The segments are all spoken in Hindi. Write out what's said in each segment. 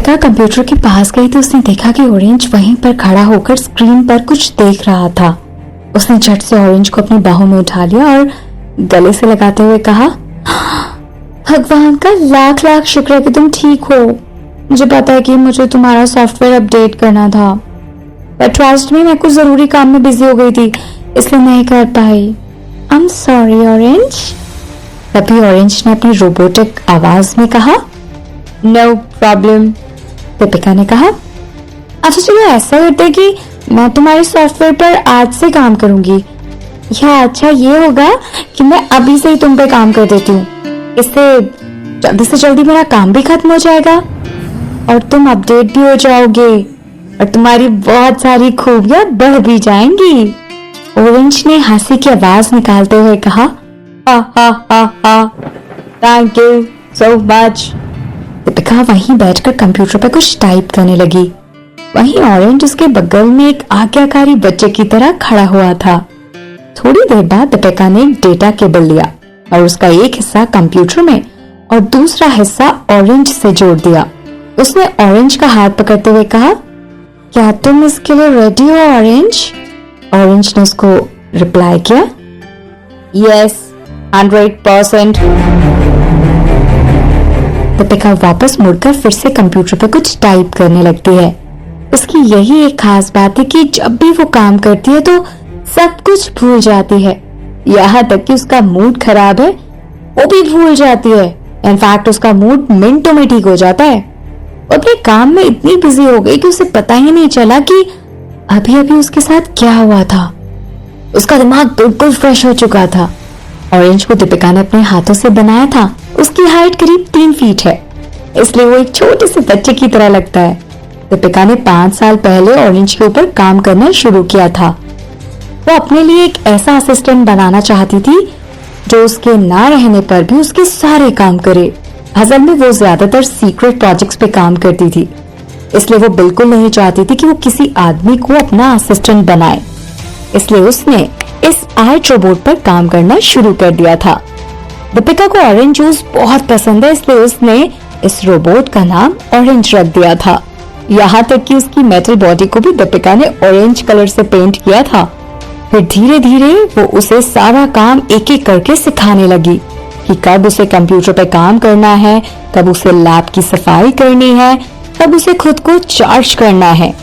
दीपिका कंप्यूटर के पास गई तो उसने देखा कि ऑरेंज वहीं पर खड़ा होकर स्क्रीन पर कुछ देख रहा था। उसने झट से ऑरेंज को अपनी बाहों में उठा लिया और गले से लगाते हुए कहा, भगवान का लाख लाख शुक्र है कि तुम ठीक हो। मुझे पता है कि मुझे तुम्हारा सॉफ्टवेयर अपडेट करना था, पर ट्रस्ट में मैं कुछ जरूरी काम में बिजी हो गई थी, इसलिए नहीं कर पाई। I am sorry Orange. तभी ऑरेंज ने अपनी रोबोटिक आवाज में कहा, नो प्रॉब्लम। दीपिका ने कहा, अच्छा चलो ऐसा करते कि मैं तुम्हारे सॉफ्टवेयर पर आज से काम करूंगी, या अच्छा ये होगा कि मैं अभी से ही तुम पे काम कर देती हूँ। इससे जल्दी से जल्दी मेरा काम भी खत्म हो जाएगा और तुम अपडेट भी हो जाओगे और तुम्हारी बहुत सारी खूबियां बढ़ भी जाएंगी। ऑरेंज ने हंसी की आवाज निकालते हुए कहा, हा हा हा हा, thank you so much. Deepika वहीं बैठकर कंप्यूटर पर कुछ टाइप करने लगी। वहीं ऑरेंज उसके बगल में एक आज्ञाकारी बच्चे की तरह खड़ा हुआ था। थोड़ी देर बाद दीपिका ने एक डेटा केबल लिया और उसका एक हिस्सा कंप्यूटर में और दूसरा हिस्सा ऑरेंज से जोड़ दिया। उसने ऑरेंज का हाथ पकड़ते हुए कहा, क्या तुम इसके लिए रेडी हो ऑरेंज? ऑरेंज ने उसको रिप्लाई किया, यस 100%। दीपिका वापस मुड़कर फिर से कंप्यूटर पर कुछ टाइप करने लगती है। उसकी यही एक खास बात है कि जब भी वो काम करती है तो सब कुछ भूल जाती है, यहाँ तक कि उसका मूड खराब है वो भी भूल जाती है। इनफैक्ट उसका मूड मिनटों में ठीक हो जाता है। वो अपने काम में इतनी बिजी हो गई कि उसे पता ही नहीं चला कि अभी अभी उसके साथ क्या हुआ था। उसका दिमाग बिल्कुल फ्रेश हो चुका था। ऑरेंज को दीपिका ने अपने हाथों से बनाया था। उसकी हाइट करीब 3 फीट है, इसलिए वो एक छोटे से बच्चे की तरह लगता है। दीपिका ने 5 साल पहले ऑरेंज के ऊपर काम करना शुरू किया था। वो अपने लिए एक ऐसा असिस्टेंट बनाना चाहती थी जो उसके ना रहने पर भी उसके सारे काम करे। असल में वो ज्यादातर सीक्रेट प्रोजेक्ट्स पे काम करती थी, इसलिए वो बिल्कुल नहीं चाहती थी कि वो किसी आदमी को अपना असिस्टेंट बनाए। इसलिए उसने इस आर्ट रोबोट पर काम करना शुरू कर दिया था। दीपिका को ऑरेंज जूस बहुत पसंद है, इसलिए उसने इस रोबोट का नाम ऑरेंज रख दिया था। यहाँ तक कि उसकी मेटल बॉडी को भी दीपिका ने ऑरेंज कलर से पेंट किया था। फिर धीरे धीरे वो उसे सारा काम एक एक करके सिखाने लगी कि कब उसे कंप्यूटर पे काम करना है, कब उसे लैब की सफाई करनी है, कब उसे खुद को चार्ज करना है।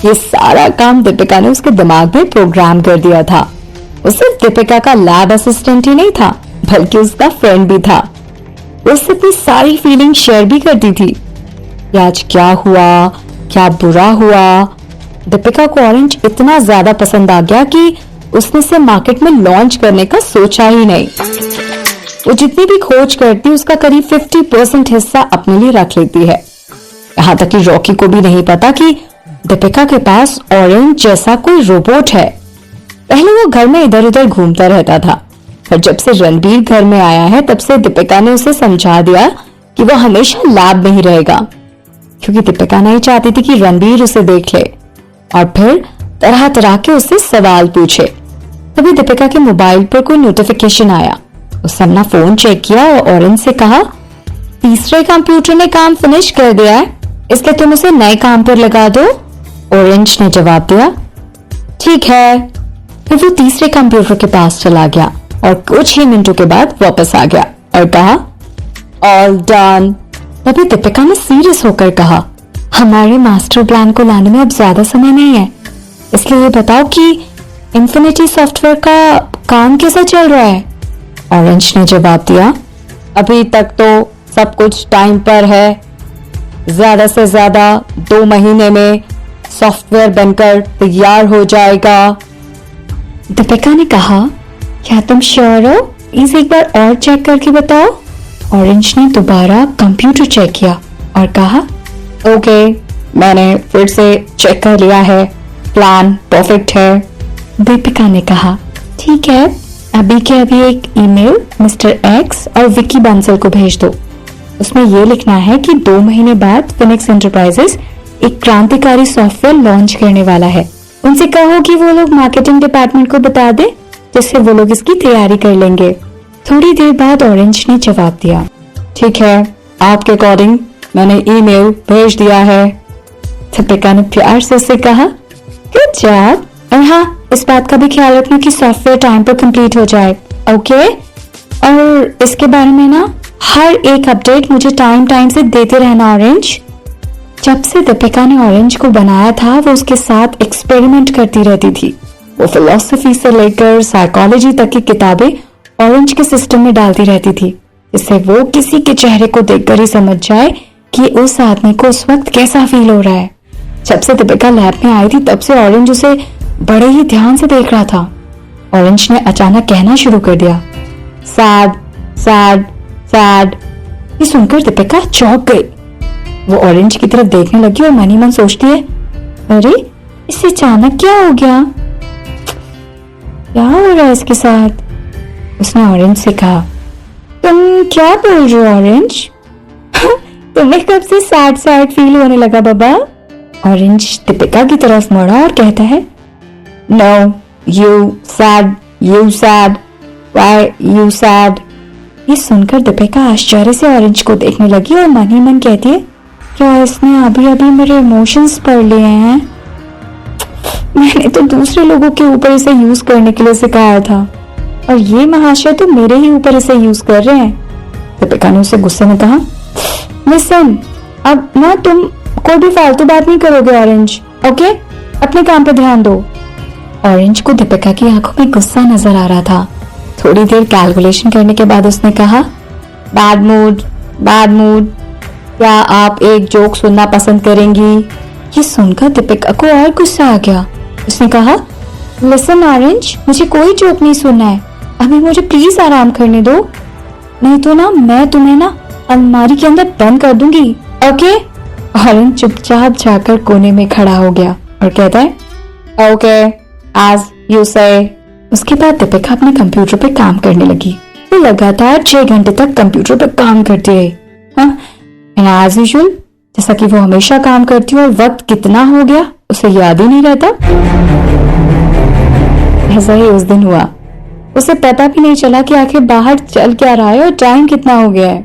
ये सारा काम दीपिका ने उसके दिमाग में प्रोग्राम कर दिया था। वो सिर्फ दीपिका का लैब असिस्टेंट ही नहीं था, बल्कि उसका फ्रेंड भी था। वो उससे अपनी सारी फीलिंग शेयर भी करती थी कि आज क्या हुआ, क्या बुरा हुआ। दीपिका को ऑरेंज इतना ज्यादा पसंद आ गया कि उसने इसे मार्केट में लॉन्च करने का सोचा ही नहीं। वो जितनी भी खोज करती उसका करीब 50% हिस्सा अपने लिए रख लेती है। यहाँ तक कि रॉकी को भी नहीं पता कि दीपिका के पास ऑरेंज जैसा कोई रोबोट है। पहले वो घर में इधर उधर घूमता रहता था, पर जब से रणबीर घर में आया है तब से दीपिका ने उसे समझा दिया कि वो हमेशा लैब में ही रहेगा, क्योंकि दीपिका नहीं चाहती थी कि रणबीर उसे देख ले और फिर तरह तरह के उससे सवाल पूछे। तभी दीपिका के मोबाइल पर कोई नोटिफिकेशन आया। उसने अपना फोन चेक किया और ऑरेंज से कहा, तीसरे कंप्यूटर ने काम फिनिश कर दिया है, इसलिए तुम उसे नए काम पर लगा दो। ऑरेंज ने जवाब दिया, ठीक है। फिर वो तीसरे कंप्यूटर के पास चला गया और कुछ ही मिनटों के बाद वापस आ गया और कहा, ऑल डन। तभी दीपिका ने सीरियस होकर कहा, हमारे मास्टर प्लान को लाने में अब ज्यादा समय नहीं है, इसलिए ये बताओ कि इन्फिनिटी सॉफ्टवेयर का काम कैसा चल रहा है? ऑरेंज ने जवाब दिया, अभी तक तो सब कुछ टाइम पर है, ज्यादा से ज्यादा 2 महीने में सॉफ्टवेयर बनकर तैयार हो जाएगा। दीपिका ने कहा, क्या तुम श्योर हो? इसे एक बार और चेक करके बताओ। ऑरेंज ने दोबारा कंप्यूटर चेक किया और कहा, ओके, मैंने फिर से चेक कर लिया है, प्लान परफेक्ट है। दीपिका ने कहा, ठीक है, अभी के अभी एक ईमेल मिस्टर एक्स और विक्की बंसल को भेज दो। उसमें यह लिखना है कि 2 महीने बाद फिनिक्स एंटरप्राइजेस एक क्रांतिकारी सॉफ्टवेयर लॉन्च करने वाला है। उनसे कहो कि वो लोग मार्केटिंग डिपार्टमेंट को बता दे, जिससे वो लोग इसकी तैयारी कर लेंगे। थोड़ी देर बाद ऑरेंज ने जवाब दिया, ठीक है, आपके अकॉर्डिंग मैंने ईमेल भेज दिया है। दीपिका ने प्यार से उसे कहा, गुड जॉब। और हाँ, इस बात का भी ख्याल रखना कि सॉफ्टवेयर टाइम पर कंप्लीट हो जाए, ओके? और इसके बारे में ना हर एक अपडेट मुझे टाइम से देते रहना, ऑरेंज। जब से दीपिका ने ऑरेंज को बनाया था, वो उसके साथ एक्सपेरिमेंट करती रहती थी। वो फिलॉसफी से लेकर साइकोलॉजी तक की किताबें ऑरेंज के सिस्टम में डालती रहती थी, इससे वो किसी के चेहरे को देखकर ही समझ जाए कि उस आदमी को उस वक्त कैसा फील हो रहा है। जब से दीपिका लैब में आई थी, तब से ऑरेंज उसे बड़े ही ध्यान से देख रहा था। ऑरेंज ने अचानक कहना शुरू कर दिया, सैड सैड सैड। ये सुनकर दीपिका चौंक गई। वो ऑरेंज की तरफ देखने लगी और मन ही मन सोचती है, अरे इससे अचानक क्या हो गया, क्या हो रहा है इसके साथ? उसने ऑरेंज से कहा, तुम क्या बोल रहे हो ऑरेंज? तुम्हें कब से सैड सैड फील होने लगा बाबा? ऑरेंज दीपिका की तरफ मुड़ा और कहता है, no you said, why you said? ये सुनकर दीपिका आश्चर्य से ऑरेंज को देखने लगी और मन ही मन कहती है, क्या इसने अभी अभी मेरे इमोशंस पढ़ लिए हैं? मैंने तो दूसरे लोगों के ऊपर इसे यूज करने के लिए सिखाया था और ये महाशय तो मेरे ही ऊपर इसे यूज कर रहे हैं। दीपिका ने उसे गुस्से में कहा, लिसन, अब ना तुम कोई भी फालतू बात नहीं करोगे ऑरेंज, ओके? अपने काम पे ध्यान दो। ऑरेंज को दीपिका की आंखों में गुस्सा नजर आ रहा था। थोड़ी देर कैलकुलेशन करने के बाद उसने कहा, बैड मूड, क्या आप एक जोक सुनना पसंद करेंगी? ये सुनकर दीपिका को और गुस्सा आ गया। उसने कहा, लिसन ऑरेंज, मुझे कोई जोक नहीं सुनना है, अभी मुझे प्लीज आराम करने दो, नहीं तो ना मैं तुम्हें ना अलमारी के अंदर बंद कर दूंगी, ओके? ऑरेंज चुपचाप जाकर कोने में खड़ा हो गया और कहता है, ओके एज यू से। उसके बाद दीपिका अपने कंप्यूटर पे काम करने लगी। वो लगातार 6 घंटे तक कंप्यूटर पे काम करती रही। एज यूजुअल, जैसा कि वो हमेशा काम करती है, और वक्त कितना हो गया उसे याद ही नहीं रहता। ऐसा ही उस दिन हुआ। उसे पता भी नहीं चला कि आखिर बाहर चल क्या रहा है और टाइम कितना हो गया है।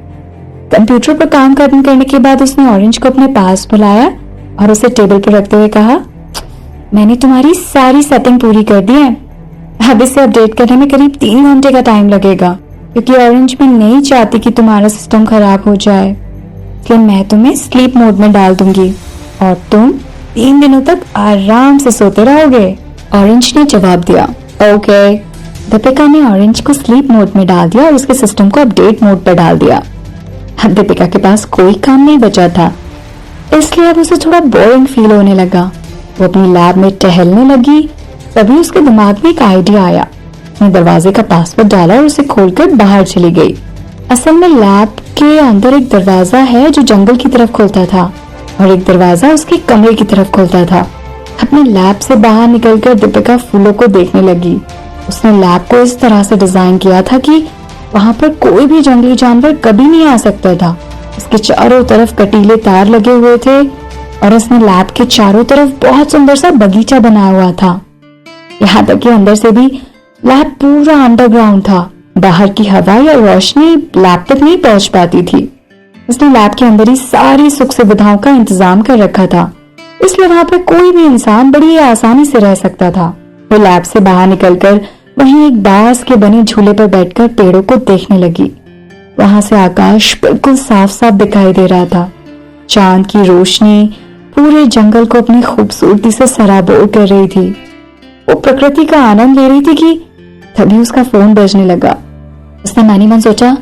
कंप्यूटर पर काम खत्म करने के बाद उसने ऑरेंज को अपने पास बुलाया और उसे टेबल पर रखते हुए कहा, मैंने तुम्हारी सारी सेटिंग पूरी कर दी है, अब इसे अपडेट करने में करीब 3 घंटे का टाइम लगेगा, क्योंकि ऑरेंज में नहीं चाहती कि तुम्हारा सिस्टम खराब हो जाए, इसलिए मैं तुम्हें स्लीप मोड में डाल दूंगी और तुम 3 दिनों तक आराम से सोते रहोगे। ऑरेंज ने जवाब दिया, ओके। दीपिका ने ऑरेंज को स्लीप मोड में डाल दिया और उसके सिस्टम को अपडेट मोड पर डाल दिया। अब दीपिका के पास कोई काम नहीं बचा था, इसलिए अब उसे थोड़ा बोरिंग फील होने लगा। वो अपनी लैब में टहलने लगी, तभी उसके दिमाग में एक आइडिया आया। उसने दरवाजे का पासवर्ड डाला और उसे खोलकर बाहर चली गई। असल में लैब के अंदर एक दरवाजा है जो जंगल की तरफ खुलता था और एक दरवाजा उसके कमरे की तरफ खुलता था। अपने लैब से बाहर निकलकर दीपिका फूलों को देखने लगी। उसने लैब को इस तरह से डिजाइन किया था कि वहां पर कोई भी जंगली जानवर कभी नहीं आ सकता था। इसके चारों तरफ कटीले तार लगे हुए थे और उसने लैब के चारों तरफ बहुत सुंदर सा बगीचा बनाया हुआ था। यहाँ तक कि अंदर से भी लैब पूरा अंडरग्राउंड था। बाहर की हवा या रोशनी लैब तक नहीं पहुंच पाती थी। उसने लैब के अंदर ही सारी सुख सुविधाओं का इंतजाम कर रखा था, इसलिए वहां पर कोई भी इंसान बड़ी आसानी से रह सकता था। वो लैब से बाहर निकलकर वहीं एक बांस के बने झूले पर बैठकर पेड़ों को देखने लगी। वहां से आकाश बिल्कुल साफ साफ दिखाई दे रहा था। चांद की रोशनी पूरे जंगल को अपनी खूबसूरती से सराबोर कर रही थी। वो प्रकृति का आनंद ले रही थी कि तभी उसका फोन बजने लगा। उसने मन ही मन सोचा,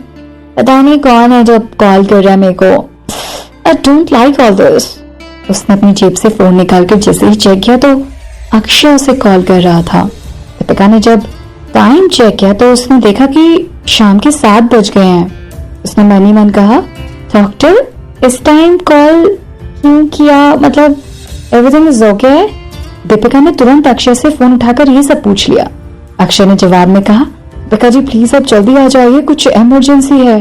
पता नहीं कौन है जो कॉल कर रहा है मेरे को। I don't like all this. उसने अपनी जेब से फोन निकालकर जैसे ही चेक किया तो अक्षय उसे कॉल कर रहा था। दीपिका ने जब टाइम चेक किया तो उसने देखा कि शाम के 7 बज गए हैं। उसने मन ही मन कहा, डॉक्टर इस टाइम कॉल क्यों किया, मतलब एवरीथिंग इज ओके? दीपिका ने तुरंत अक्षय से फोन उठाकर ये सब पूछ लिया। अक्षय ने जवाब में कहा, दीपिका जी प्लीज अब जल्दी आ जाइए, कुछ इमरजेंसी है।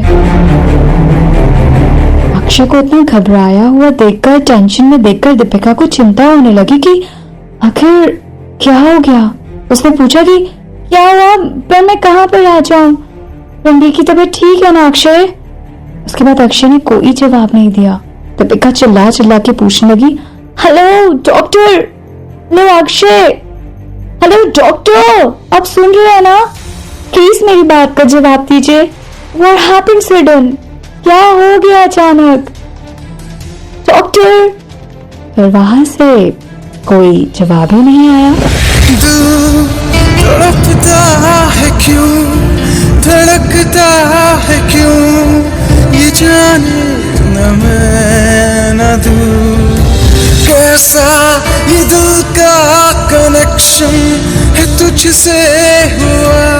अक्षय को इतना घबराया हुआ देखकर, टेंशन में देखकर दीपिका को चिंता होने लगी कि आखिर क्या हो गया। उसने पूछा कि क्या हुआ, पर मैं कहाँ पर आ जाऊं? रणबीर की तबीयत ठीक है ना अक्षय? उसके बाद अक्षय ने कोई जवाब नहीं दिया। दीपिका चिल्ला चिल्ला के पूछने लगी, hello doctor, hello Akshay, hello doctor, आप सुन रहे हैं ना? प्लीज मेरी बात का जवाब दीजिए। What happened sudden? क्या हो गया अचानक? डॉक्टर। फिर वहां से कोई जवाब ही नहीं आया। दिल तड़पता है क्यों, धड़कता है क्यों, ये जाने न मैं न तू, कैसा ये दिल का कनेक्शन है तुझसे हुआ